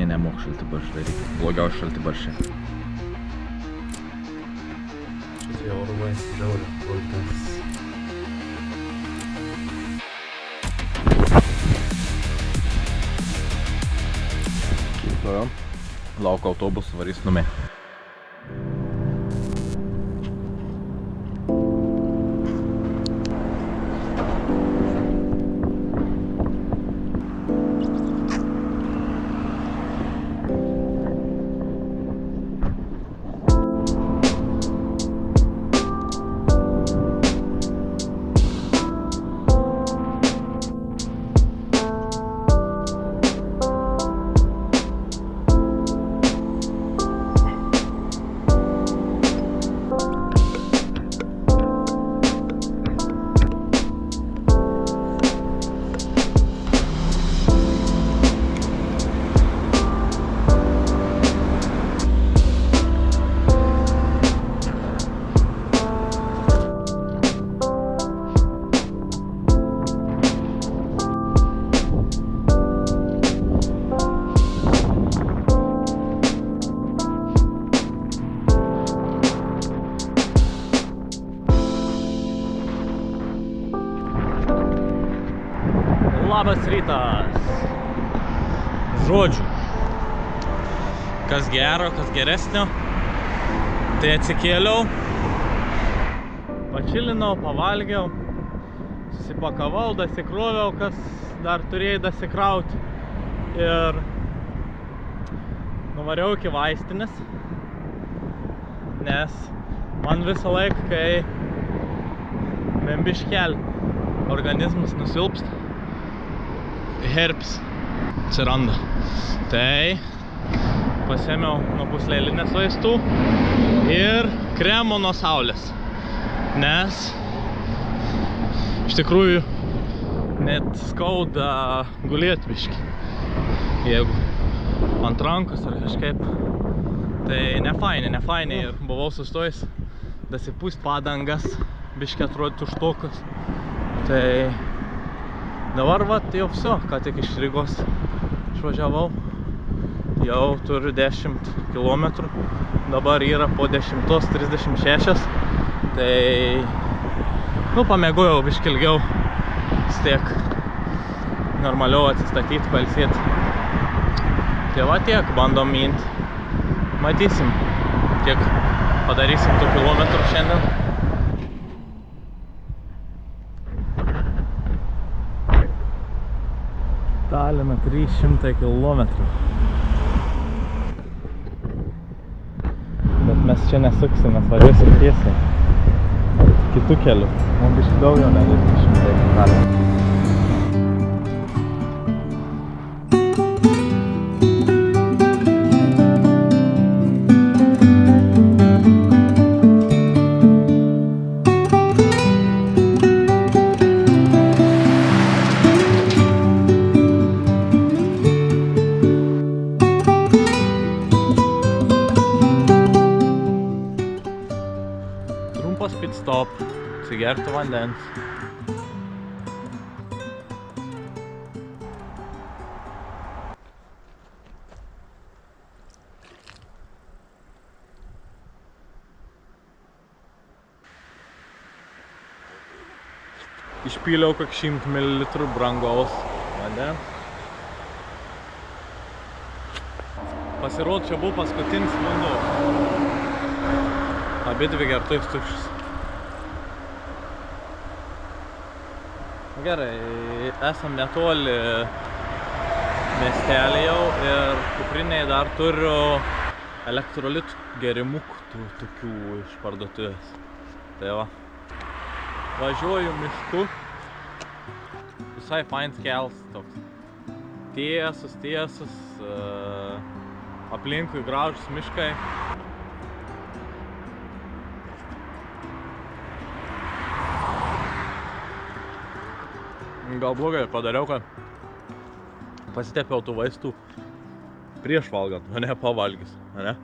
nemok šaltibarščių daryti. Blogiau šaltibarščiai. Šitie orvai žiauri, kultas. Lauko autobus varys numė. Labas rytas. Žodžiu, kas gero, kas geresnio. Tai atsikėliau, pačilinau, pavalgiau, susipakavau, dasikroviau, kas dar turėjai dasikrauti. Ir nuvariau iki vaistinės, nes man visą laiką, kai membiškel organizmas nusilpsta, herpes atsiranda. Tai pasėmiau nuo puslėlinės vaistų ir kremo nuo saulės. Nes iš tikrųjų net skauda gulėt biškį. Jeigu ant rankos ar kažkaip. Tai nefainai. Ir buvau sustojęs dasipūst padangas, biškį atrodytų štokas. Tai dabar vat jau viso, ką tik iš Rygos išvažiavau, jau turiu 10 kilometrų, dabar yra po 10:36, tai, pamėgojau biškį ilgiau, tiek normaliau atsistatyti, pailsėti. Tai va tiek, bandom mint, matysim, kiek padarysim tų kilometrų šiandien. Talina 300 kilometrų. Bet mes čia nesuksim, mes važiuosim tiesiai kitų kelių. Mums biškį daugiau negu 300 kilometrų. Pit stop, atsigerti vandens. Išpyliau kokį 100 ml brangaus vandens. Pasirodo, čia buvo paskutinis vanduo. Abidvi gertuvės tuščios. Gerai, esam netoli miestelį jau ir kuprinėje dar turiu elektrolitų gerimukų tokių iš parduotuvės. Tai va, važiuoju mišku, visai fainas kelias toks. Tiesus, aplinkui gražūs miškai. Gal blogai padariau, kad pasitepiau tų vaistų prieš valgant, o ne pavalgys, ne?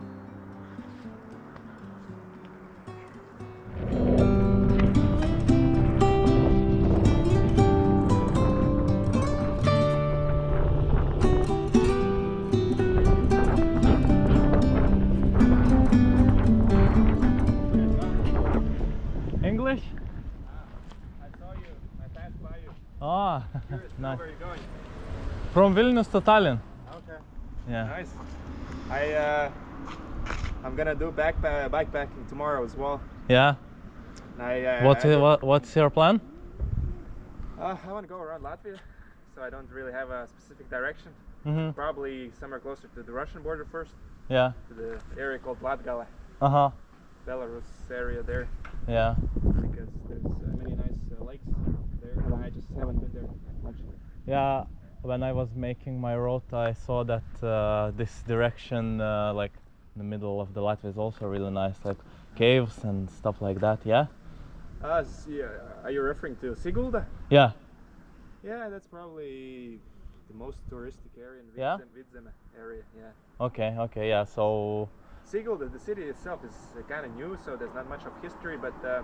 Ah, Curious to know nice. where you're going. From Vilnius to Tallinn. Okay. Yeah. Nice. I'm gonna do bikepacking tomorrow as well. Yeah. And What's your plan? I want to go around Latvia, so I don't really have a specific direction. Mm-hmm. Probably somewhere closer to the Russian border first, Yeah. to the area called Latgale, Uh-huh. Belarus area there, Yeah. because there's many nice lakes there, and I just haven't been there much. Yeah. When I was making my route, I saw that this direction, like in the middle of the Latvia, is also really nice, like caves and stuff like that. Yeah. Are you referring to Sigulda? Yeah. Yeah, that's probably the most touristic area in Yeah? Vidzeme area. Yeah. Okay. Okay. Yeah. So. Sigulda, the city itself is kind of new, so there's not much of history, but the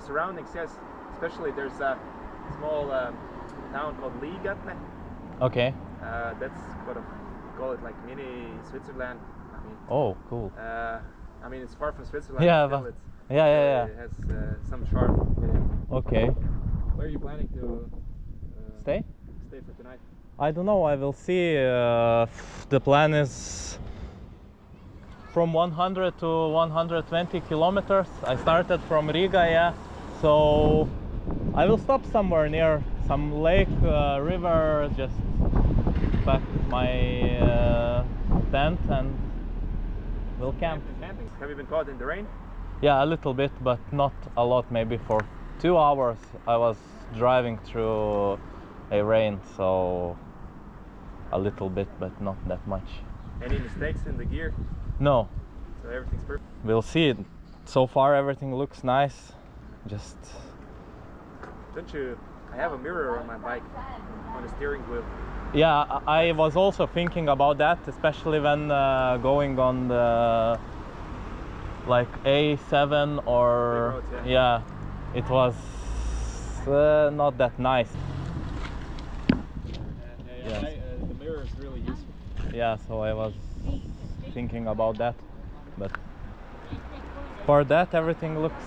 surroundings, yes. Especially there's a small town called Ligatne. Okay. That's what I call it, like mini Switzerland. I mean, Oh, cool. I mean it's far from Switzerland. Yeah, Still but- it's, Yeah. It has some charm. Yeah. Okay. Where are you planning to Stay? stay for tonight? I don't know. I will see. The plan is from 100 to 120 kilometers. I started from Riga, yeah. So I will stop somewhere near some lake, river, just pack my tent and we'll camp. Camping. Have you been caught in the rain? Yeah, a little bit, but not a lot. Maybe for 2 hours I was driving through a rain, so a little bit, but not that much. Any mistakes in the gear? No, So everything's perfect. we'll see. So far everything looks nice. Just Don't you? I have a mirror on my bike on the steering wheel. yeah, I was also thinking about that, especially when going on the like A7 or Big roads, yeah, it was not that nice. Yes. The mirror is really useful. Yeah, so I was thinking about that, but for that everything looks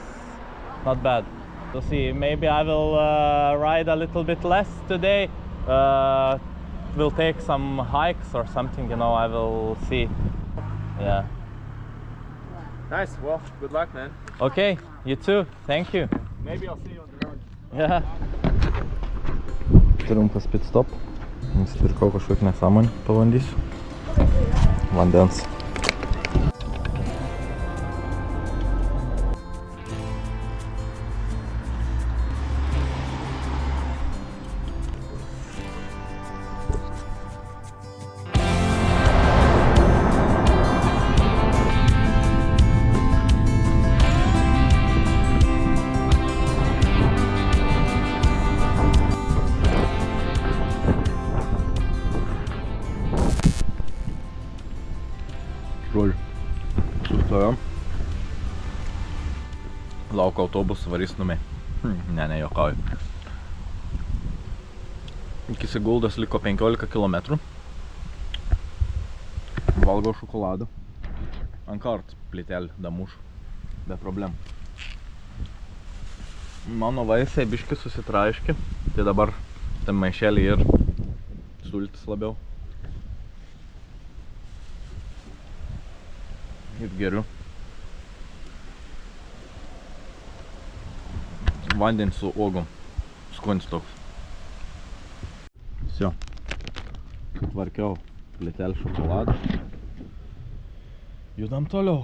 not bad. We'll see. Maybe I will ride a little bit less today. We'll take some hikes or something, you know. I will see. Yeah. Nice. Well, good luck, man. Okay. You too. Thank you. Maybe I'll see you on the road. Yeah. Trumpas pit stop. Nusipirkau kažkokį nesąmonį, pabandysiu. Vandens. Žodžiu, sustojom. Laukiu autobusų, varys numė. Ne, juokauju. Iki Siguldos liko 15 km. Valgau šokoladą. Ant kart plytelį damušu. Be problemų. Mano vaisiai biški susitraiški. Tai dabar tam maišelį ir sultis labiau. Ir geriu. Vandenį su uogom. Skonis toks. Всё. Sutvarkiau plytelį šokoladą. Judam toliau.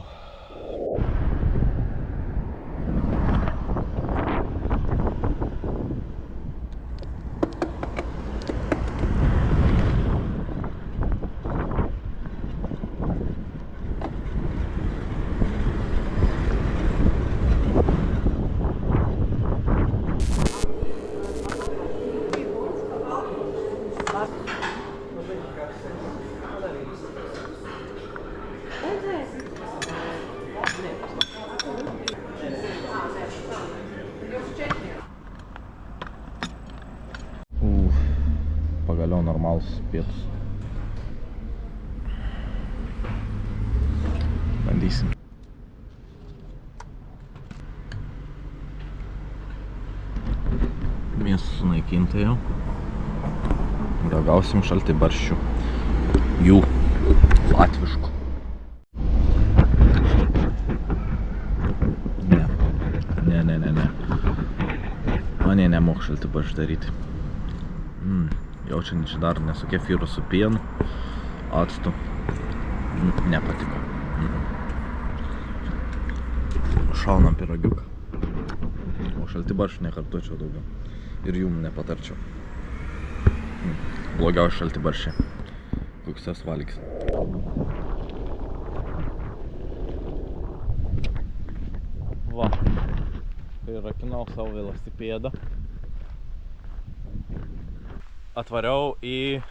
Pagaliau normalus pietus. Bandysim. Miestas sunaikintas. sunaikinta jau. Ragausim šaltibarščių. Jų latviškų. Ne. Man jie nemoka šaltibarščių daryti. Jaučiant dar nesu kefyru su pienu, actu. Nepatiko. Šaunam pyragiuką. O šaltibarščių nekartočiau daugiau. Ir jum nepatarčiau. Blogiausia šaltibarščiai. Koks tas valgys. Va. Prirakinau savo velosipėdą. Atvariau į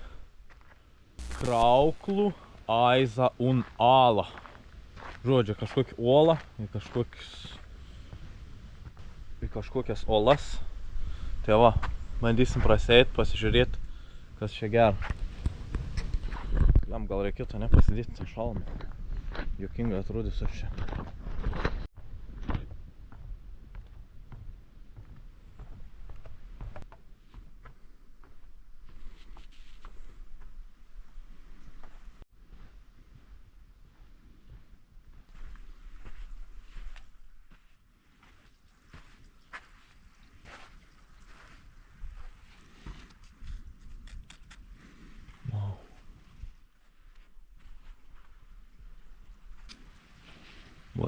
Krauklų, Aizą un Alą. Žodžiu, kažkokį uolą, į kažkokias olas. Tai va, bandysim praseit, pasižiūrėti, kas čia gera. Jam gal reikėtų nepasidėti tą šalmą. Juokingai atrodys aš čia.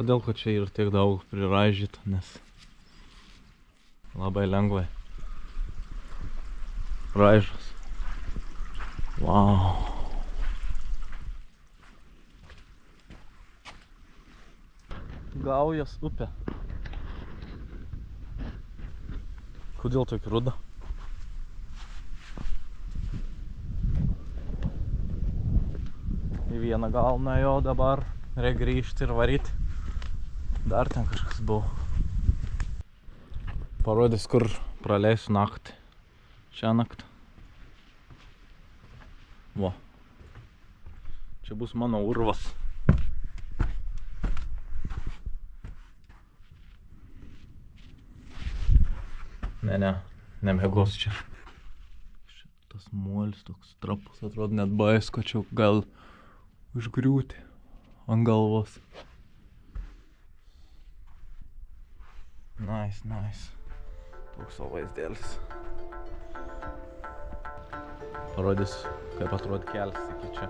Kodėl, kad čia ir tiek daug priraižyta, nes labai lengvai raižas. Wow. Gaujas upė. Kodėl tokia ruda? Į vieną galą jo dabar reikia grįžti ir varyti. Dar ten kažkas buvo. Parodys, kur praleisiu naktį. Šią naktį. Va. Čia bus mano urvas. Nemėgos čia. Tas molis toks trapus, atrodo net baisko, čia gal užgriūti ant galvos. Nice. Toks savo vaizdėlis. Parodys, kaip atrodo kelias iki čia.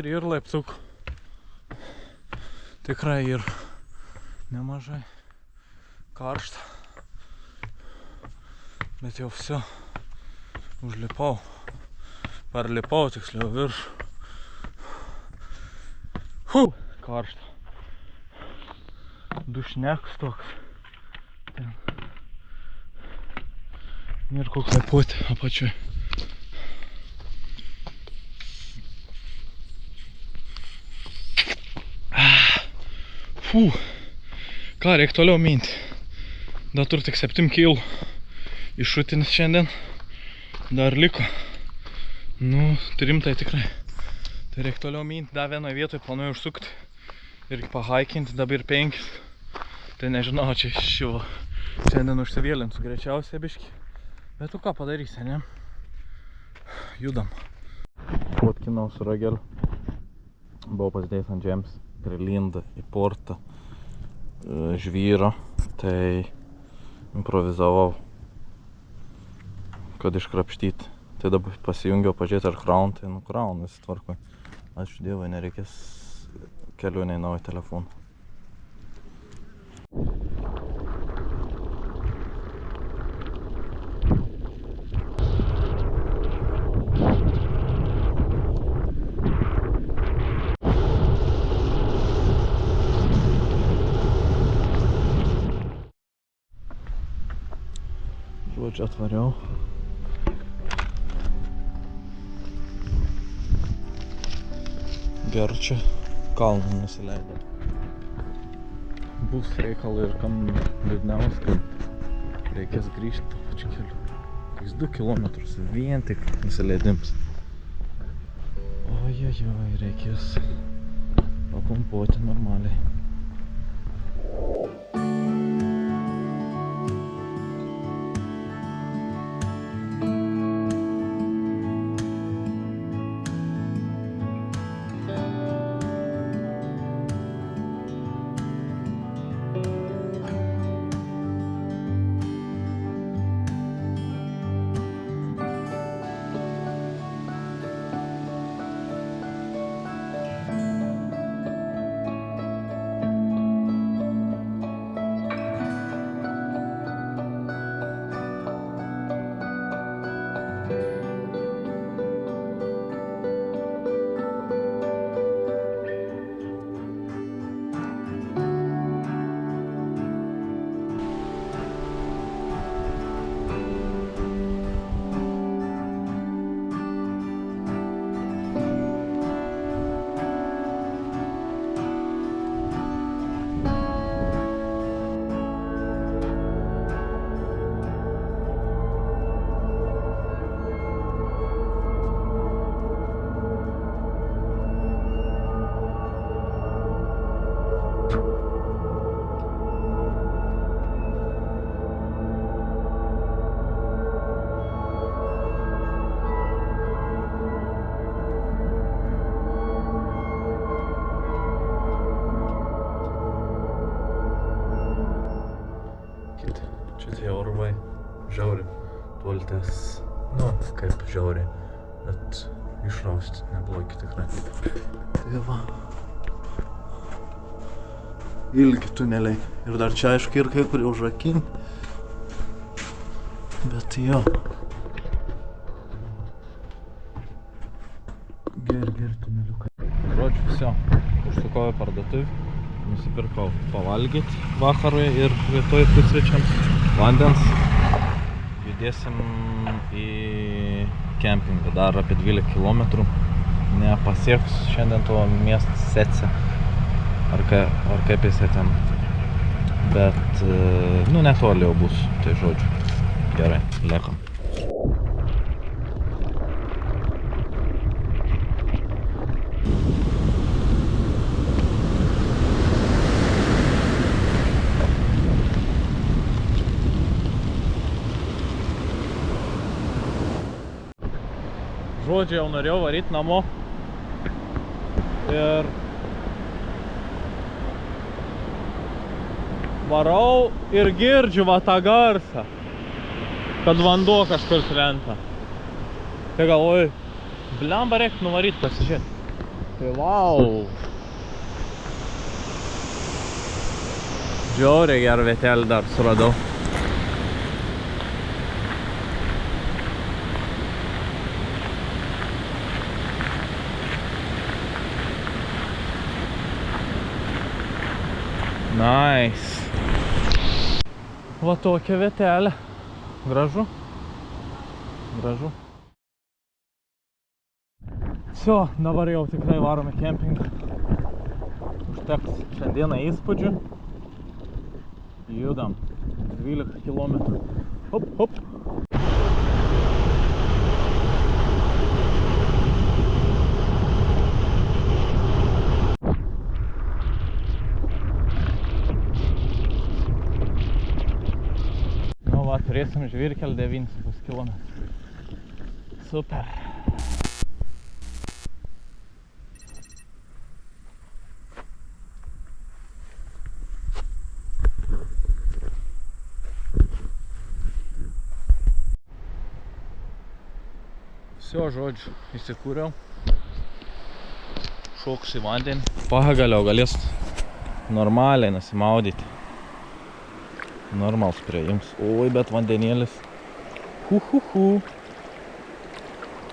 Ir laiptukų. Tikrai ir nemažai karšta. Bet jau vse. Užlipau. Parlipau, tiksliau virš. Karšta. Dušneks toks. Ten. Ir kur kvėpuoti apačioj. Ką, reikia toliau minti. Dar turiu tik 7 kg iššutinis šiandien. Dar liko. Nu, rimtai tikrai. Tai reikia toliau minti, dar vienoje vietoje planuoju užsukti ir pahaikinti dabar 5. Tai nežinau, čia šio šiandien užsivėlinsiu greičiausiai biškį. Bet tu ką padarysi, ne? Judam. Fotkinau su rageliu. Buvau pasidėjęs ant žemės, prilinda į portą žvyro. Tai improvizavau, kad iškrapštyti. Tai dabar pasijungiau pažiūrėti ar kraun, tai nukraun, visi tvarkoj. Ačiū Dievui, nereikės kelionei naują telefoną. Žodžiu, atvariau. Gerai, čia kalną nusileido. Bus reikalai ir kam liūdniaus, kad reikės grįžti to pačiu keliu. Toks 2 kilometrus vien tik nusileidims. Ojojoj, reikės papumpuoti normaliai. Žiauriai toltės, nu, kaip žiauriai, bet išrausti neblogi tikrai. Tai va, ilgi tuneliai ir dar čia aišku ir kai kurie užrakinti, bet jo. Geri tuneliukai. Žodžiu, viso, užsukau į parduotuvę, nusipirkau pavalgyti vakarui ir rytoj pusryčiams vandens. Judėsim į kempingą, dar apie 12 km. Nepasieks šiandien to miestą Setse, ar kaip jisai ten. Bet, nu, netoli jau bus, tai žodžiu. Gerai, liekam. Žodžiu, jau norėjau varyti namo ir varau ir girdžiu va tą garsą, kad vanduo kažkur krenta. Tai galvoju, blemba reikia nuvaryti pasižiūrėti. Tai vau! Žiauriai gerą vietelį dar suradau. Nice. Va tokia vietelė. Gražu. Gražu. Все, dabar jau tikrai varome kempingą. Užteks šiandieną įspūdžių. Judam. 12 km. Hop, hop. praeisim žvyrkelį 9,5 km. Super. Всё, žodžiu, įsikūriau. Šoksiu į vandenį. Pagaliau galės normaliai nusimaudyti. Normals prieims. Oi, bet vandenėlis.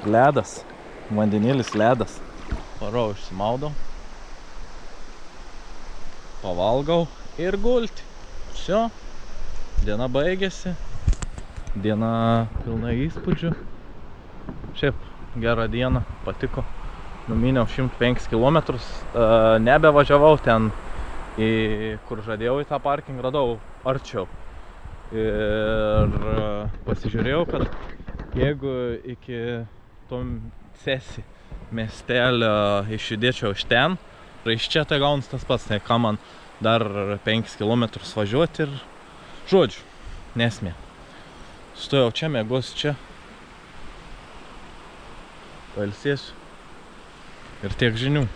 Ledas. Vandenėlis ledas. Varau, išsimaudau. Pavalgau ir gulti. Всё. Diena baigėsi. Diena pilna įspūdžių. Šiaip gerą dieną, patiko. Numyniau 105 km, nebevažiavau ten, kur žadėjau į tą parkingą, radau arčiau. Ir pasižiūrėjau, kad jeigu iki to Cesi miestelio išjudėčiau iš ten, iš čia tai gaunas tas pats, tai ką man dar 5 km važiuoti ir žodžiu, nesmė. Stojau čia, mėgosiu čia. Pailsėsiu ir tiek žinių.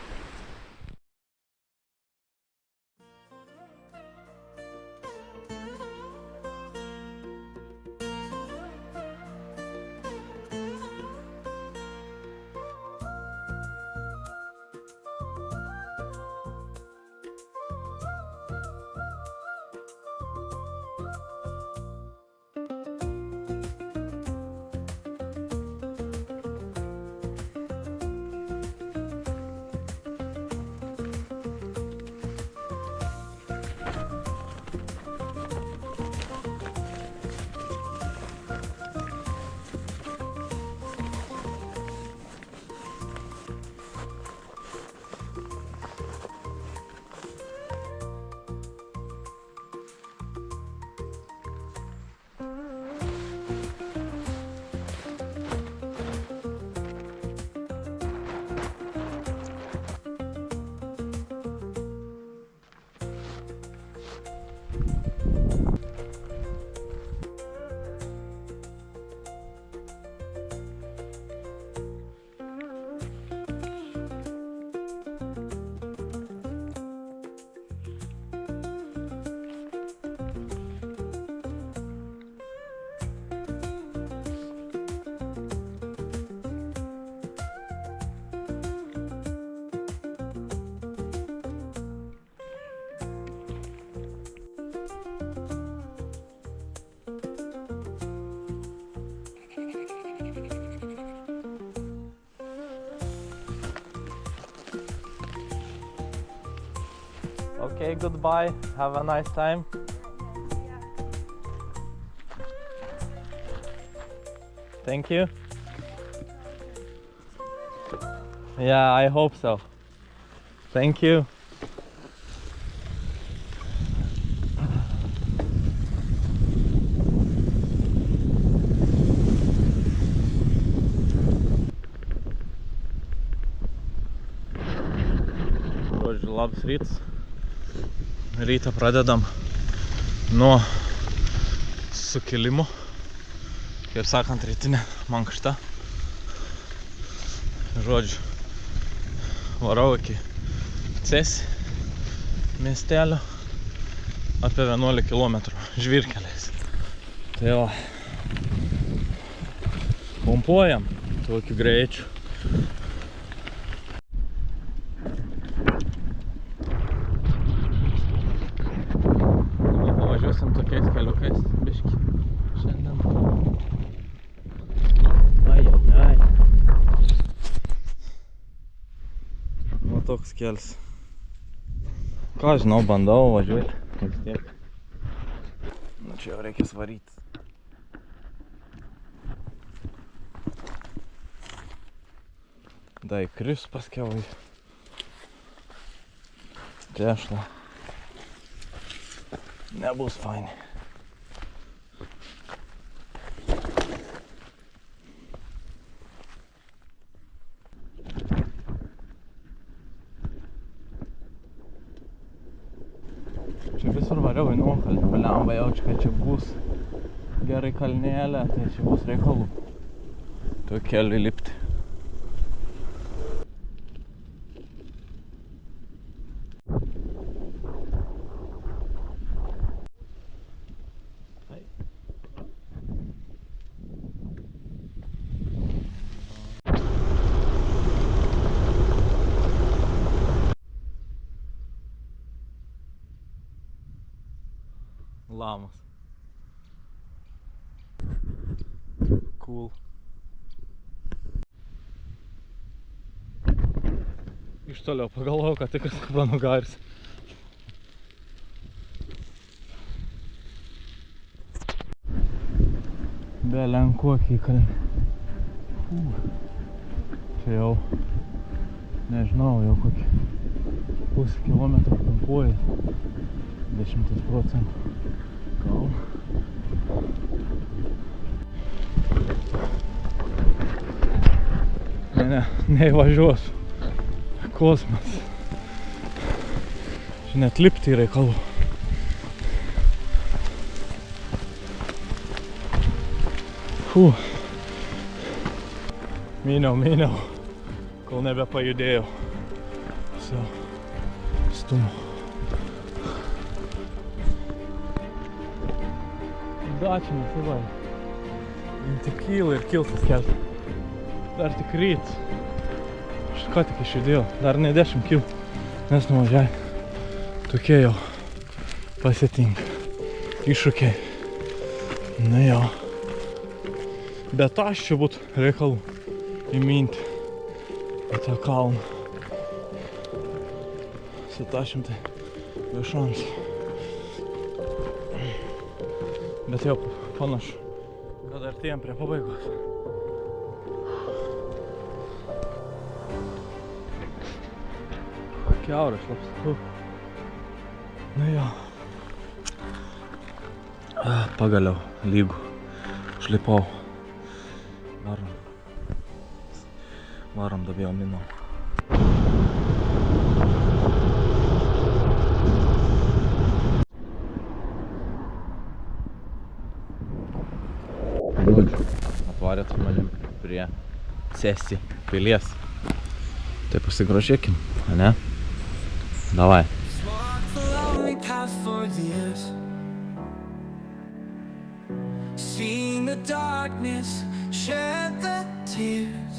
Okay, goodbye. Have a nice time. Thank you. Yeah, I hope so. Thank you. Žodžiu, labas rytas. Rytą pradedam nuo sukilimo. Kaip sakant, rytinė mankšta. Žodžiu, varau iki Cesi miestelio apie 11 km žvyrkeliais. Tai va, pumpuojam tokiu greičiu. Pavažiuosim tokiais keliukais biški šiandien. Ai. Va toks kelias. Ką žinau, bandau važiuoti. Vis tiek. Nu čia jau reikės varyti. Da įkris paskiau į tešlą. Nebus fainai. Čia visur variau į nuokalį, paliamba jaučiu, kad čia bus gerai kalnėlę, tai čia bus reikalų tuo keliu lipti. Lamas. Cool. Iš toliau pagalvojau, kad tikras kupranugaris. Belenkokiai kalniai. Čia jau, nežinau, jau kokį pusę kilometro pumpuoja. 10%. Gal. Ne, neįvažiuosiu. Kosmas. Čia net lipti reikalų. Myniau, kol nebepajudėjau. Все, stumu. Dačinas, va. Tik kyla ir kilsas kelti. Dar tik ryt. Aš ką tik išjudėjau. Dar ne 10 kil. Nes nuvažiavai. Tokie jau pasitinka. Iššūkiai. Na jo. Bet aš čia būt reikalų įminti į tą kalną. Sutašim tai be šansų. Bet jau panašu, kad artėjam prie pabaigos. Kiaura šlaps. Na jo. Pagaliau lygų. Šlipau. Varom dabėjau minau. Atvarėt su manim prie Cesi pilies. Tai pasigrožėkim, ane? Davai. Seeing the darkness, shed the tears.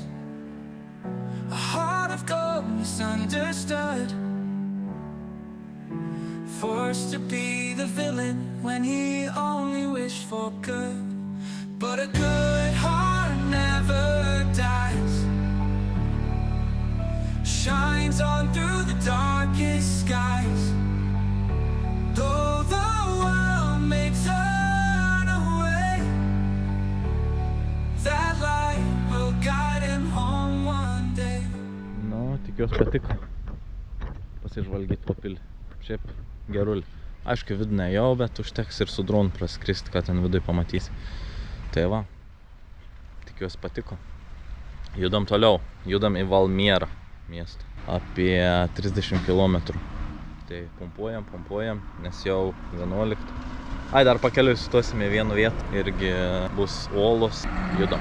A heart of gold misunderstood. Forced to be the villain when he only wished for good. But a good heart never dies. Shines on through the darkest skies. Though the world may turn away, that light will guide him home one day. Nu, tikiuosi patiko pasižvalgyti po pilį. Šiaip gerulį. Aišku, vidų nejau, bet užteks ir su dronu praskristi, kad ten vidui pamatysi. Tai va, tikiuosi patiko. Judam toliau, judam į Valmierą miestą. Apie 30 km. Tai pumpuojam, nes jau 11. Ai, dar pakeliui sutosime vieną vietą. Irgi bus uolos. Judam.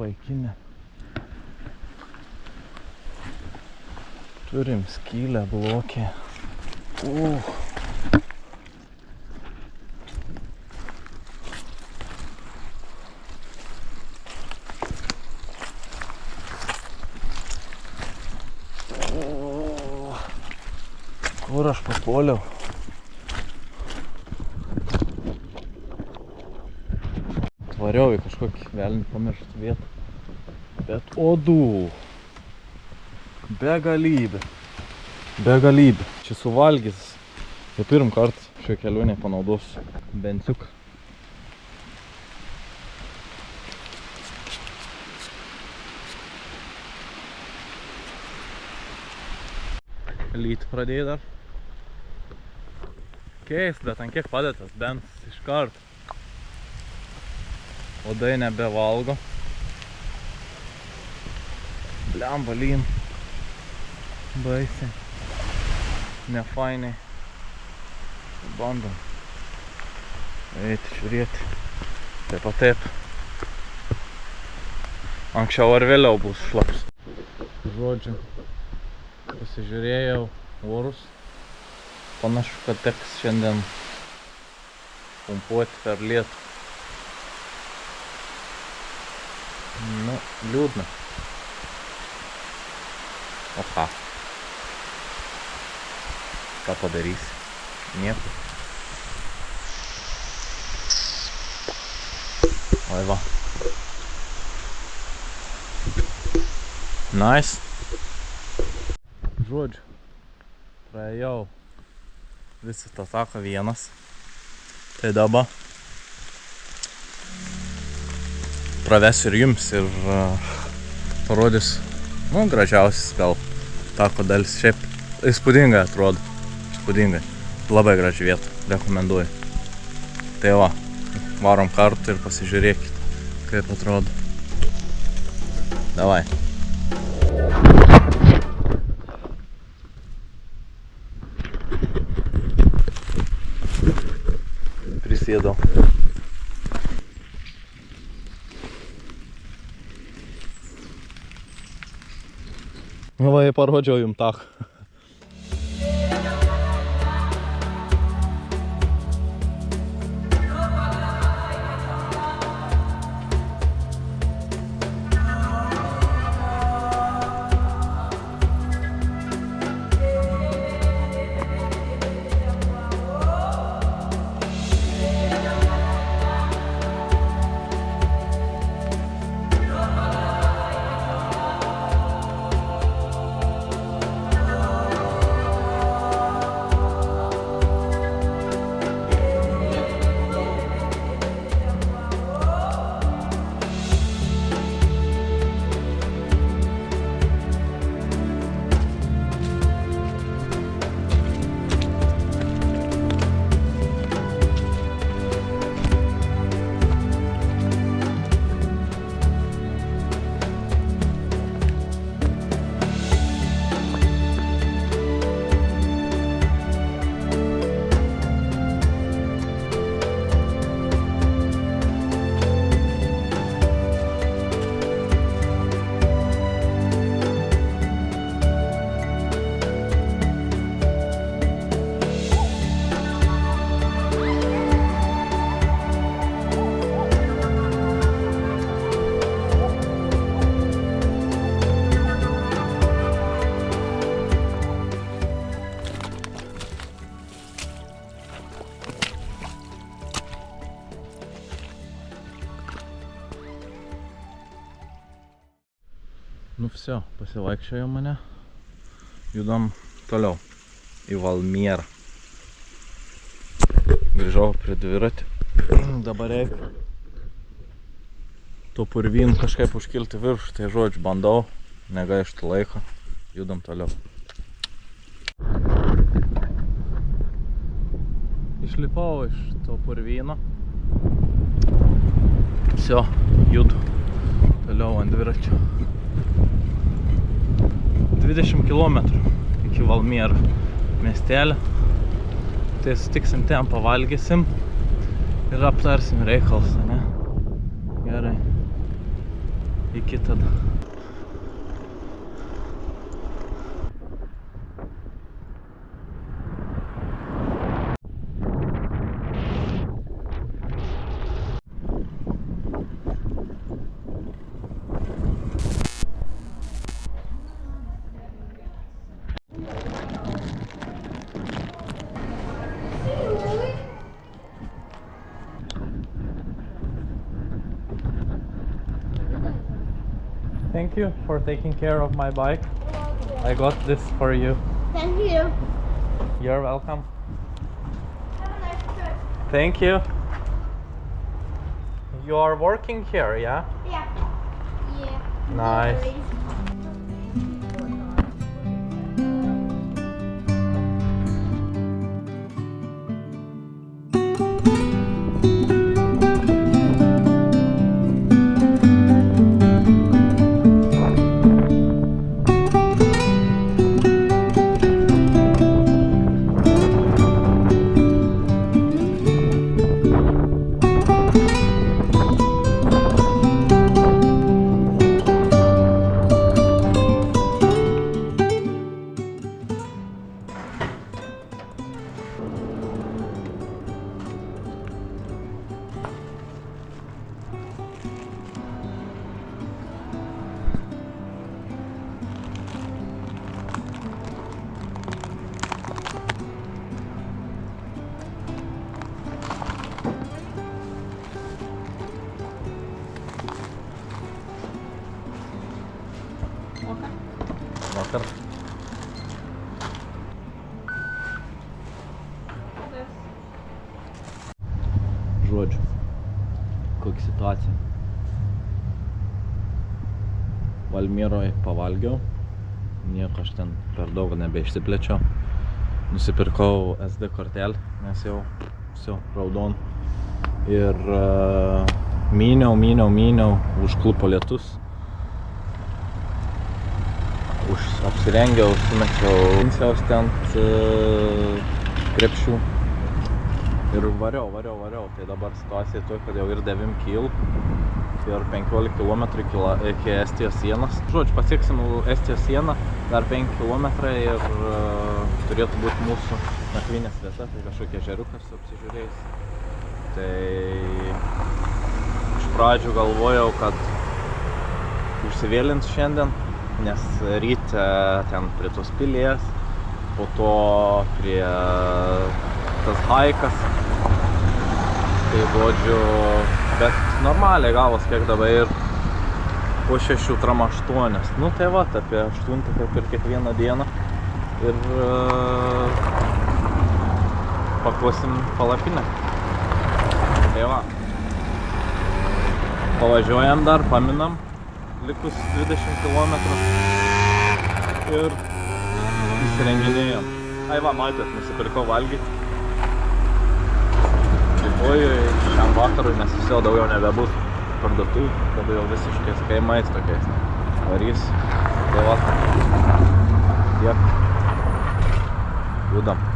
Vaikinė. Turim skylę blokė. Kur aš papuoliau? Tvariau į kažkokį velnį pamirštų vietą. Bet odų. Begalybė. Čia suvalgys. Tai pirm kartą šio kelionė panaudosiu benziuką. lyti pradėjai dar. Keist, bet ant kiek padėtas, bens iš karto. Odai nebevalgo. Blemba lyn. Baisiai. Nefainiai. Bandom. Eiti, žiūrėti. Taip pat taip. Anksčiau ar vėliau bus šlaps. Žodžiu, pasižiūrėjau orus. Panašu, kad teks šiandien pumpuoti per lietų. Nu, liūdna. O ką? Ką padarysi? Nieko. Oi va. Nice. Žodžiu, praėjau visą tą taką vienas. Tai dabar pravesiu ir jums ir parodys, nu, gražiausias gal tako dalis. Šiaip įspūdingai atrodo. Įspūdingai. Labai graži vieta. Rekomenduoju. Tai va, varom kartu ir pasižiūrėkit, kaip atrodo. Davai. Prisėdau. Va, parodžiau jums taką. Nu vsio, pasivaikščiojo mane. Judam toliau į Valmierą. Grįžau prie dviratį. Dabar reikia tuo purvynu kažkaip užkilti virš. Tai žodžiu, bandau, negaišti laiko. Judam toliau. Išlipau iš to purvyno. Vsio, judu toliau ant dviračio. 20 km iki Valmiero miestelio. Tai sutiksim ten, pavalgysim ir aptarsim reikalus, ne? Gerai. Iki tada. Thank you for taking care of my bike. I got this for you. Thank you. You're welcome. Have a nice trip. Thank you. You are working here, yeah? Yeah. Yeah. Nice. Vakar. Žodžiu, kokia situacija. Valmieroje pavalgiau, nieko aš ten per daug nebeišsiplečiau. Nusipirkau SD kortelę, nes jau viso raudon. Ir myniau, užklupo lietus. Apsirengiau, sumečiau insiaus ten krepšių. Ir variau. Tai dabar situacija tokia, kad jau ir 9 kil. Ir 15 km iki Estijos sienos. Žodžiu, pasieksim Estijos sieną, dar 5 km ir turėtų būti mūsų nakvynės vieta, tai kažkokia ežeriukas apsižiūrėjus. Tai iš pradžių galvojau, kad užsivėlins šiandien, nes ryte ten prie tos pilies, po to prie tas haikas. Tai žodžiu, bet normaliai gavos kiek dabar ir po 6 tram 8. Nu tai va, apie 8 kaip ir kiekvieną dieną. Ir paklosim palapinę. Tai va. Pavažiuojam dar, paminam likus 20 km. Ir įsirenginėjom. Ai va, matėt, nusipirkau valgyti. Ojoj, šiam vakarui, nes viso daugiau nebebus parduotuvių, tada jau visiškai kaimais tokiais varys. Tai va, tiek. Judam.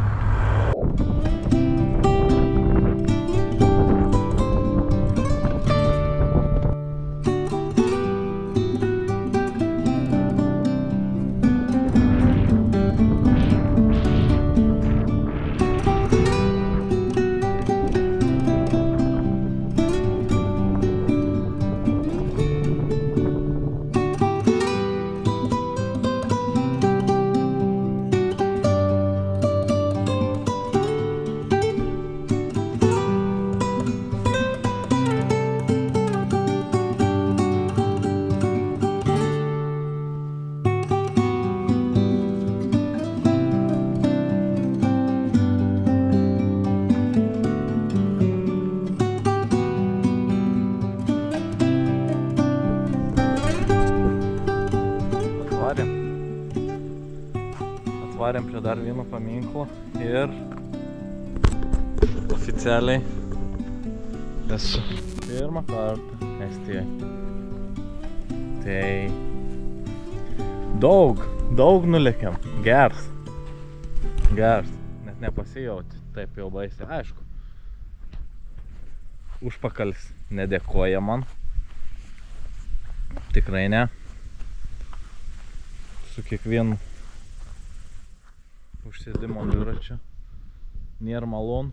Atvarėm prie dar vieno paminklo ir oficialiai esu pirmą kartą Estijai. Tai daug nulėkėm. Gers. Net nepasijauti taip jau baisiai. Aišku, užpakalis nedėkoja man. Tikrai ne. Su kiekvienu užsėdimo dviračiu nėra malonu,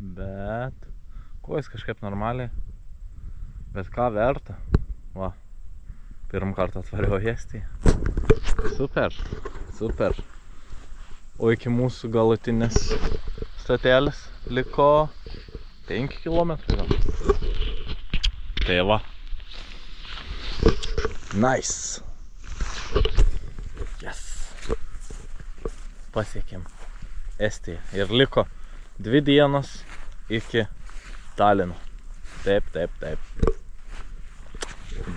bet kojas kažkaip normaliai. Bet ką verta. Va, pirmą kartą atvariau į Estiją. Super. O iki mūsų galutinės stotelės liko 5 km gal. Tai va. Nice. Yes. Pasiekėm Estiją. Ir liko 2 dienos iki Talino. Taip.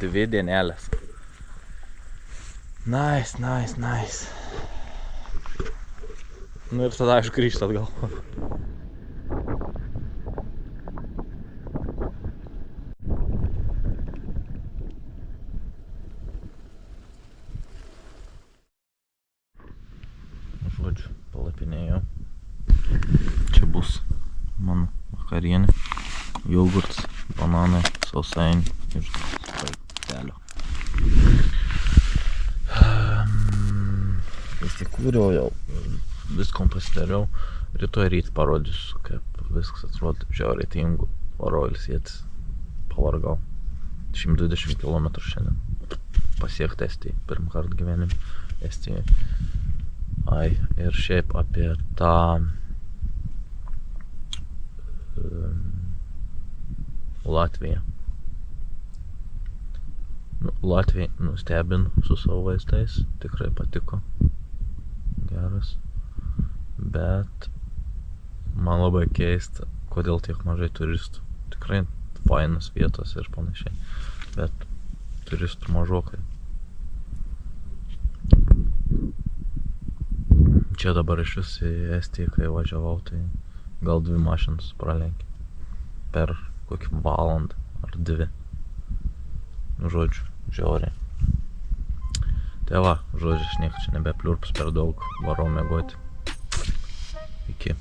2 dienelės. Nice. Nu ir tada aš grįžtu atgal. Žodžiu, palapinėjau. Čia bus mano vakarienė. Jogurtas, bananai, sausainiai ir paitelio. Įsikūriau jau, viskom pasidariau. Rytoj ryt parodysiu, kaip viskas atrodo. Žiauriai tingu, varo ilsėtis. Pavargau. 120 km šiandien. Pasiekti Estiją. Pirmą kartą gyvenime Estijoje. Ai, ir šiaip apie tą Latviją. Nu, Latviai nustebino su savo vaizdais, tikrai patiko. Geras. Bet man labai keista, kodėl tiek mažai turistų. Tikrai fainas vietos ir panašiai. Bet turistų mažokai. Čia dabar iš vis į Estiją, kai važiavau, tai gal 2 mašinas pralenkė. Per kokį valandą ar 2. Žodžiu, žiauriai. Tai va, žodžiu, aš nieko čia nebepliurps per daug, varau miegoti. Iki.